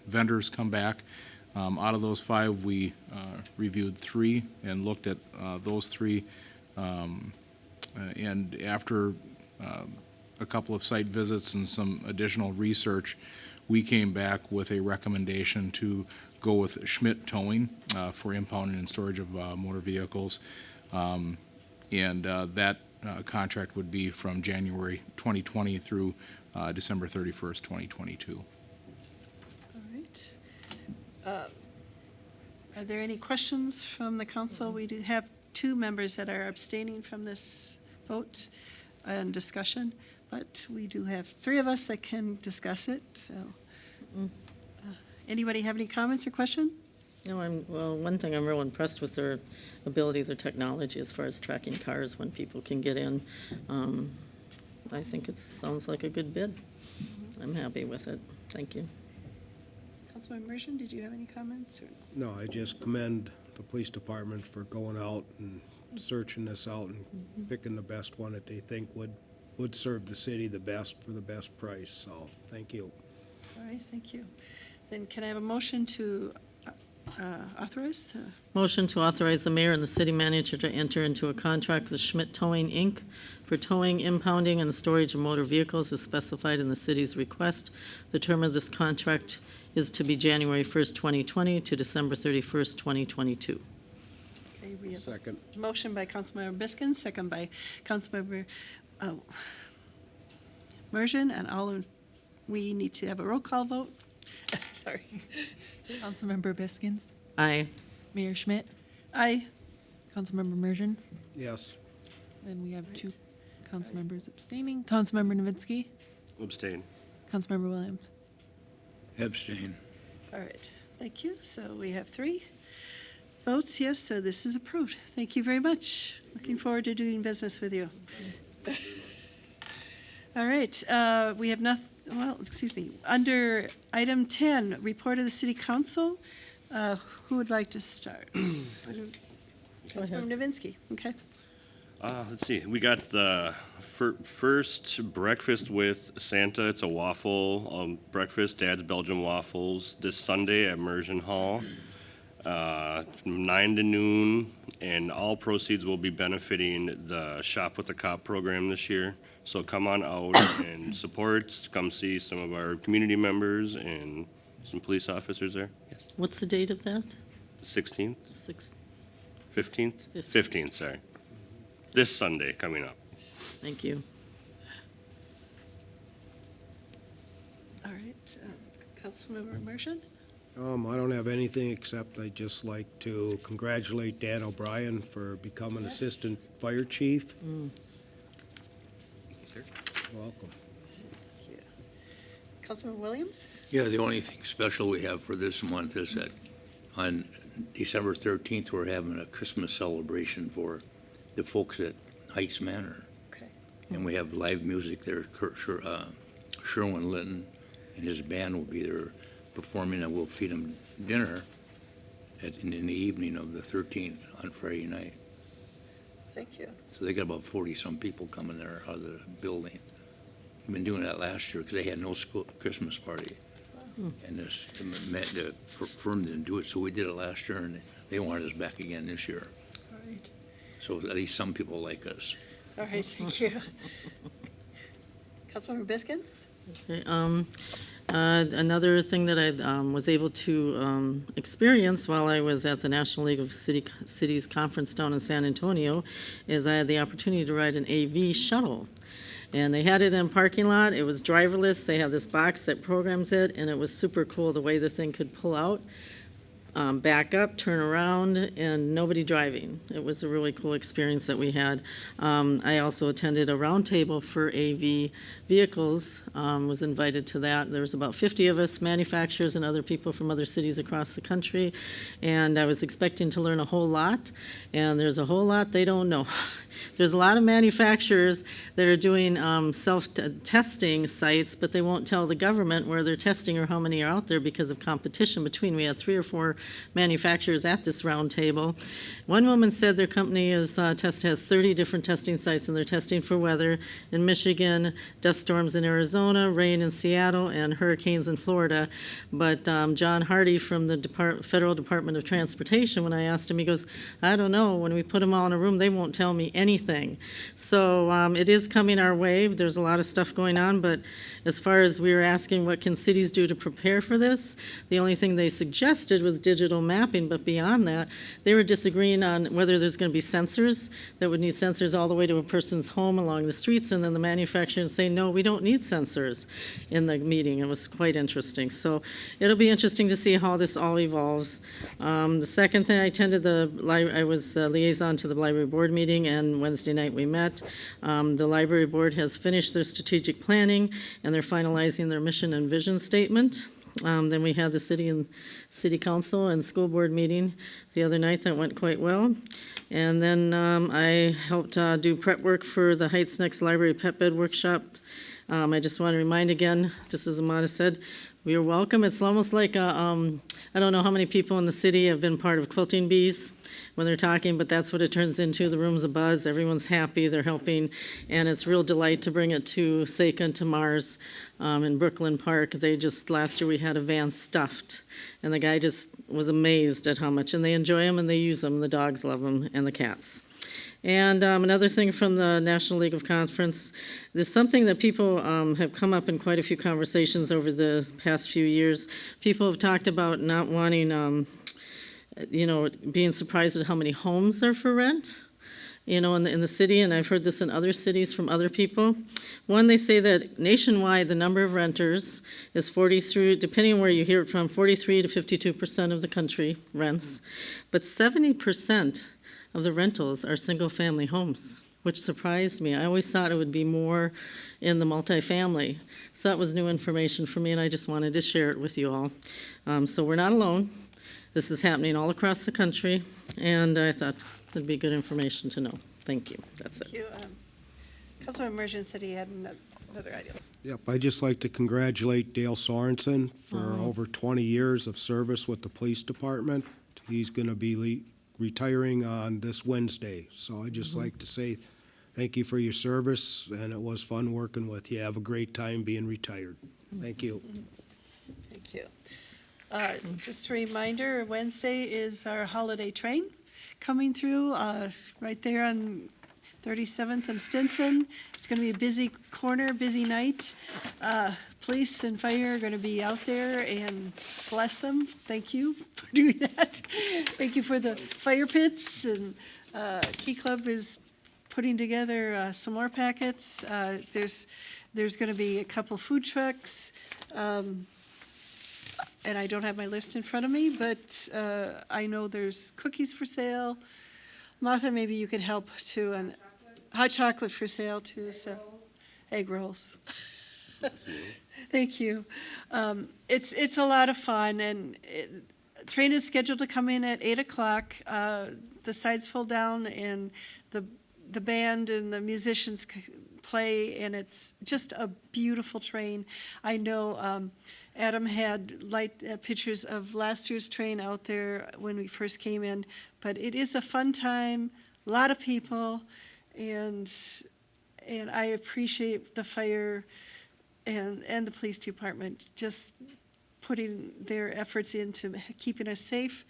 vendors come back. Out of those 5, we reviewed 3 and looked at those 3. And after a couple of site visits and some additional research, we came back with a recommendation to go with Schmidt Towing for impounding and storage of motor vehicles. And that contract would be from January 2020 through December 31st, 2022. All right. Are there any questions from the council? We do have two members that are abstaining from this vote and discussion, but we do have three of us that can discuss it, so. Anybody have any comments or question? No, one thing, I'm real impressed with their ability, their technology as far as tracking cars when people can get in. I think it sounds like a good bid. I'm happy with it. Thank you. Councilman Mershon, did you have any comments? Or? No, I just commend the police department for going out and searching this out and picking the best one that they think would serve the city the best for the best price, so thank you. All right, thank you. Then can I have a motion to authorize? Motion to authorize the mayor and the city manager to enter into a contract with Schmidt Towing, Inc. for towing, impounding, and storage of motor vehicles as specified in the city's request. The term of this contract is to be January 1st, 2020 to December 31st, 2022. Okay, we have Second. a motion by Councilmember Biskins, second by Councilmember Mershon, and we need to have a roll call vote. Sorry. Councilmember Biskins, Aye. Mayor Schmidt, Aye. Councilmember Mershon, Yes. and we have two council members abstaining. Councilmember Novitsky, Abstain. Councilmember Williams. Abstain. All right, thank you. So we have three votes, yes, so this is approved. Thank you very much. Looking forward to doing business with you. All right, we have under item 10, report of the city council. Who would like to start? Councilmember Novinsky, okay. Let's see, we got the first breakfast with Santa. It's a waffle breakfast, Dad's Belgian Waffles, this Sunday at Immersion Hall, 9 to noon, and all proceeds will be benefiting the Shop with the Cop program this year. So come on out and support, come see some of our community members and some police officers there. Yes. What's the date of that? 16th, 15th. 15th, sorry. This Sunday coming up. Thank you. All right, Councilmember Mershon? I don't have anything except I'd just like to congratulate Dan O'Brien for becoming Assistant Fire Chief. Welcome. Thank you. Councilman Williams? Yeah, the only thing special we have for this month is that on December 13th, we're having a Christmas celebration for the folks at Heights Manor. Okay. And we have live music there. Sherwin Linton and his band will be there performing, and we'll feed them dinner in the evening of the 13th on Friday night. Thank you. So they got about 40-some people coming there out of the building. We've been doing that last year because they had no school Christmas party. And the firm didn't do it, so we did it last year, and they wanted us back again this year. All right. So at least some people like us. All right, thank you. Councilmember Biskins? Okay, another thing that I was able to experience while I was at the National League of Cities Conference down in San Antonio is I had the opportunity to ride an AV shuttle. And they had it in a parking lot. It was driverless. They have this box that programs it, and it was super cool the way the thing could pull out, back up, turn around, and nobody driving. It was a really cool experience that we had. I also attended a roundtable for AV vehicles, was invited to that. There was about 50 of us, manufacturers and other people from other cities across the country, and I was expecting to learn a whole lot, and there's a whole lot they don't know. There's a lot of manufacturers that are doing self-testing sites, but they won't tell the government where they're testing or how many are out there because of competition between. We had 3 or 4 manufacturers at this round table. One woman said their company has 30 different testing sites, and they're testing for weather in Michigan, dust storms in Arizona, rain in Seattle, and hurricanes in Florida. But John Hardy from the Federal Department of Transportation, when I asked him, he goes, I don't know. When we put them all in a room, they won't tell me anything. So it is coming our way. There's a lot of stuff going on, but as far as we were asking what can cities do to prepare for this, the only thing they suggested was digital mapping, but beyond that, they were disagreeing on whether there's going to be sensors, that would need sensors all the way to a person's home along the streets, and then the manufacturers say, no, we don't need sensors in the meeting. It was quite interesting. So it'll be interesting to see how this all evolves. The second thing, I was liaison to the library board meeting, and Wednesday night we met. The library board has finished their strategic planning, and they're finalizing their mission and vision statement. Then we had the city council and school board meeting the other night. That went quite well. And then I helped do prep work for the Heights Next Library Pet Bed Workshop. I just want to remind again, just as Amada said, we are welcome. It's almost like I don't know how many people in the city have been part of Quilting Bees when they're talking, but that's what it turns into. The room's a buzz. Everyone's happy. They're helping. And it's a real delight to bring it to Seika and to Mars in Brooklyn Park. Last year we had a van stuffed, and the guy just was amazed at how much, and they enjoy them and they use them. The dogs love them and the cats. And another thing from the National League of Conference, there's something that people have come up in quite a few conversations over the past few years. People have talked about not wanting, being surprised at how many homes are for rent, in the city, and I've heard this in other cities from other people. One, they say that nationwide, the number of renters is 43, depending on where you hear it from, 43 to 52% of the country rents, but 70% of the rentals are single-family homes, which surprised me. I always thought it would be more in the multifamily. So that was new information for me, and I just wanted to share it with you all. So we're not alone. This is happening all across the country, and I thought it'd be good information to know. Thank you. That's it. Thank you. Councilman Mergen said he had another idea. Yep, I'd just like to congratulate Dale Sorensen for over 20 years of service with the police department. He's going to be retiring on this Wednesday. So I'd just like to say thank you for your service, and it was fun working with you. Have a great time being retired. Thank you. Thank you. Just a reminder, Wednesday is our holiday train coming through right there on 37th and Stinson. It's going to be a busy corner, busy night. Police and fire are going to be out there, and bless them. Thank you for doing that. Thank you for the fire pits, and Key Club is putting together some more packets. There's going to be a couple food trucks, and I don't have my list in front of me, but I know there's cookies for sale. Martha, maybe you could help too, and hot chocolate for sale too, so egg rolls. Thank you. It's a lot of fun, and train is scheduled to come in at 8 o'clock. The sides fold down, and the band and the musicians play, and it's just a beautiful train. I know Adam had light pictures of last year's train out there when we first came in, but it is a fun time, a lot of people, and I appreciate the fire and the police department just putting their efforts into keeping us safe.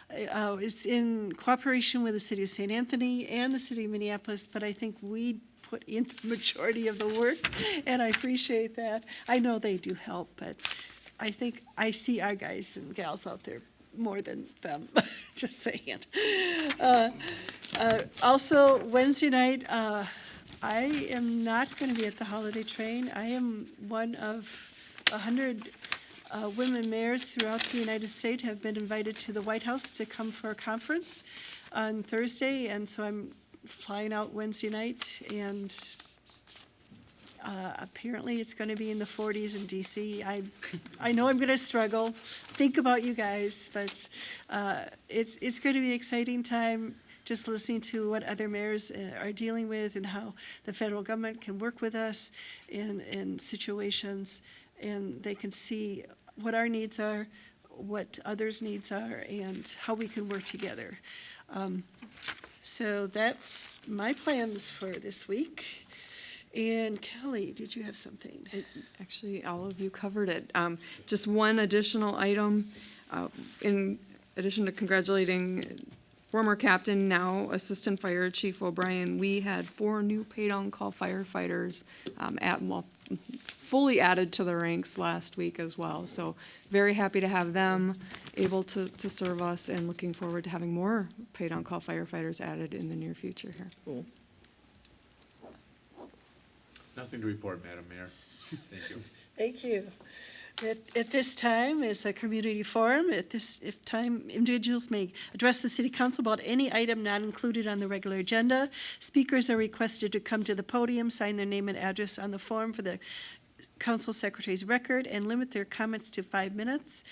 It's in cooperation with the city of St. Anthony and the city of Minneapolis, but I think we put in the majority of the work, and I appreciate that. I know they do help, but I think I see our guys and gals out there more than them, just saying. Also, Wednesday night, I am not going to be at the holiday train. I am one of 100 women mayors throughout the United States have been invited to the White House to come for a conference on Thursday, and so I'm flying out Wednesday night, and apparently it's going to be in the 40s in D.C. I know I'm going to struggle. Think about you guys, but it's going to be an exciting time just listening to what other mayors are dealing with and how the federal government can work with us in situations, and they can see what our needs are, what others' needs are, and how we can work together. So that's my plans for this week. And Kelly, did you have something? Actually, all of you covered it. Just one additional item. In addition to congratulating former captain, now Assistant Fire Chief O'Brien, we had 4 new paid-on-call firefighters fully added to the ranks last week as well. So very happy to have them able to serve us, and looking forward to having more paid-on-call firefighters added in the near future here. Cool. Nothing to report, Madam Mayor. Thank you. Thank you. At this time, is a community forum. If time, individuals may address the city council about any item not included on the regular agenda. Speakers are requested to come to the podium, sign their name and address on the form for the council secretary's record, and limit their comments to 5 minutes.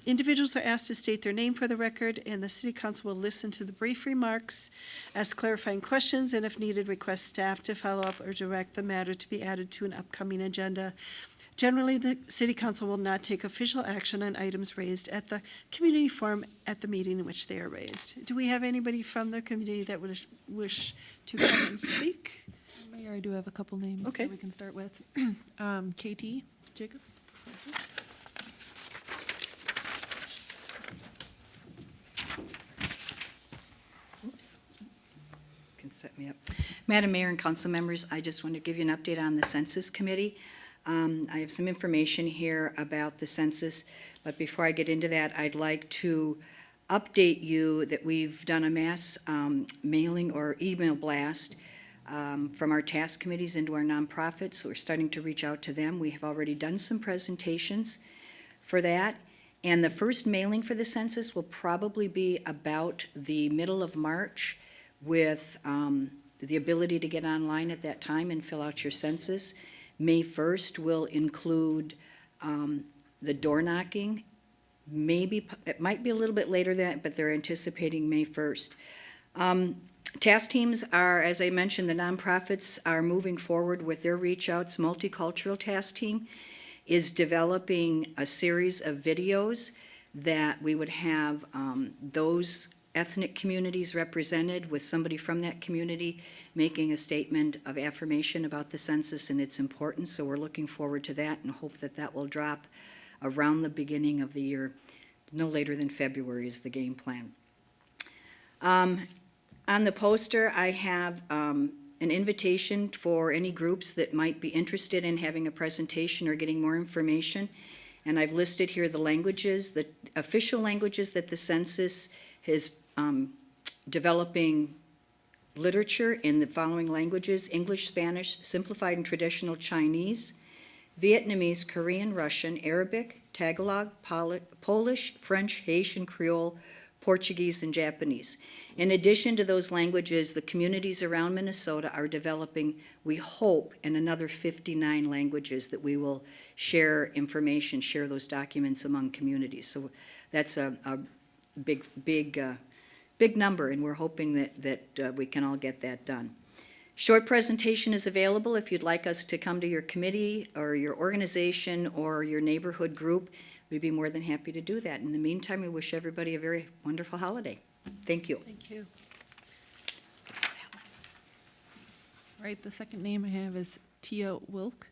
Individuals are asked to state their name for the record, and the city council will listen to the brief remarks, ask clarifying questions, and if needed, request staff to follow up or direct the matter to be added to an upcoming agenda. Generally, the city council will not take official action on items raised at the community forum at the meeting in which they are raised. Do we have anybody from the community that would wish to come and speak? Mayor, I do have a couple names Okay. that we can start with. KT Jacobs. Oops. Can set me up. Madam Mayor and council members, I just want to give you an update on the Census Committee. I have some information here about the census, but before I get into that, I'd like to update you that we've done a mass mailing or email blast from our task committees into our nonprofits. So we're starting to reach out to them. We have already done some presentations for that. And the first mailing for the census will probably be about the middle of March, with the ability to get online at that time and fill out your census. May 1st will include the door knocking. Maybe, it might be a little bit later than that, but they're anticipating May 1st. Task teams are, as I mentioned, the nonprofits are moving forward with their reach outs. Multicultural Task Team is developing a series of videos that we would have those ethnic communities represented, with somebody from that community making a statement of affirmation about the census and its importance. So we're looking forward to that and hope that that will drop around the beginning of the year. No later than February is the game plan. On the poster, I have an invitation for any groups that might be interested in having a presentation or getting more information. And I've listed here the languages, the official languages that the census is developing literature in the following languages: English, Spanish, Simplified and Traditional Chinese, Vietnamese, Korean, Russian, Arabic, Tagalog, Polish, French, Haitian, Creole, Portuguese, and Japanese. In addition to those languages, the communities around Minnesota are developing, we hope, in another 59 languages that we will share information, share those documents among communities. So that's a big number, and we're hoping that we can all get that done. Short presentation is available if you'd like us to come to your committee or your organization or your neighborhood group. We'd be more than happy to do that. In the meantime, we wish everybody a very wonderful holiday. Thank you. Thank you. All right, the second name I have is Tia Wilk.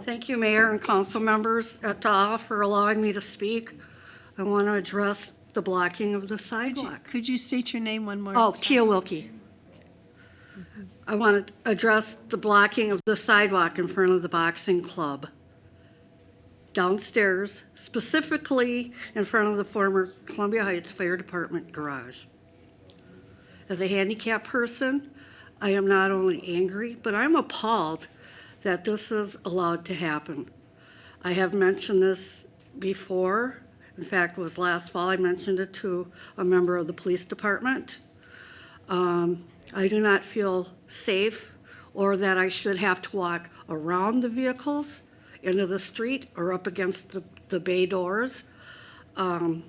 Thank you, Mayor and council members et al. For allowing me to speak. I want to address the blocking of the sidewalk. Could you state your name one more Oh, time? Tia Wilkie. I want to address the blocking of the sidewalk in front of the boxing club downstairs, specifically in front of the former Columbia Heights Fire Department garage. As a handicapped person, I am not only angry, but I'm appalled that this is allowed to happen. I have mentioned this before. In fact, it was last fall I mentioned it to a member of the police department. I do not feel safe, or that I should have to walk around the vehicles into the street or up against the bay doors. I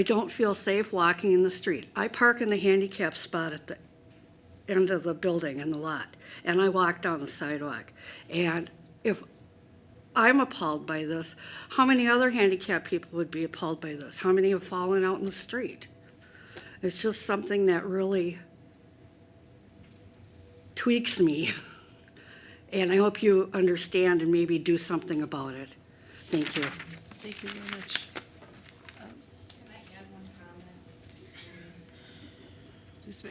don't feel safe walking in the street. I park in the handicap spot at the end of the building in the lot, and I walk down the sidewalk. And if I'm appalled by this. How many other handicapped people would be appalled by this? How many have fallen out in the street? It's just something that really tweaks me. And I hope you understand and maybe do something about it. Thank you. Thank you very much.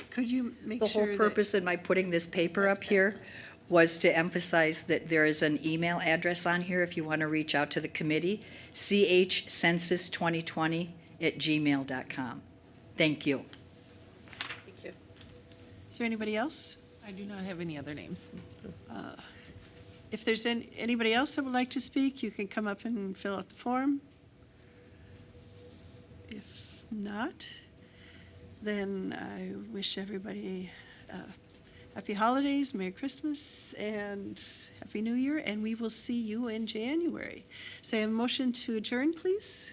Could you make The sure whole that? purpose in my putting this paper up here was to emphasize that there is an email address on here if you want to reach out to the committee, chcensus2020@gmail.com. Thank you. Thank you. Is there anybody else? I do not have any other names. If there's anybody else that would like to speak, you can come up and fill out the form. If not, then I wish everybody happy holidays, Merry Christmas, and Happy New Year, and we will see you in January. Say a motion to adjourn, please.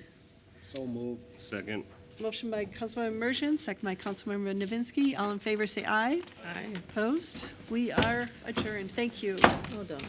So moved. Second. Motion by Councilmember Mergen, second by Councilmember Novinsky. All in favor, say aye. Aye. Opposed? We are adjourned. Thank you. Well done.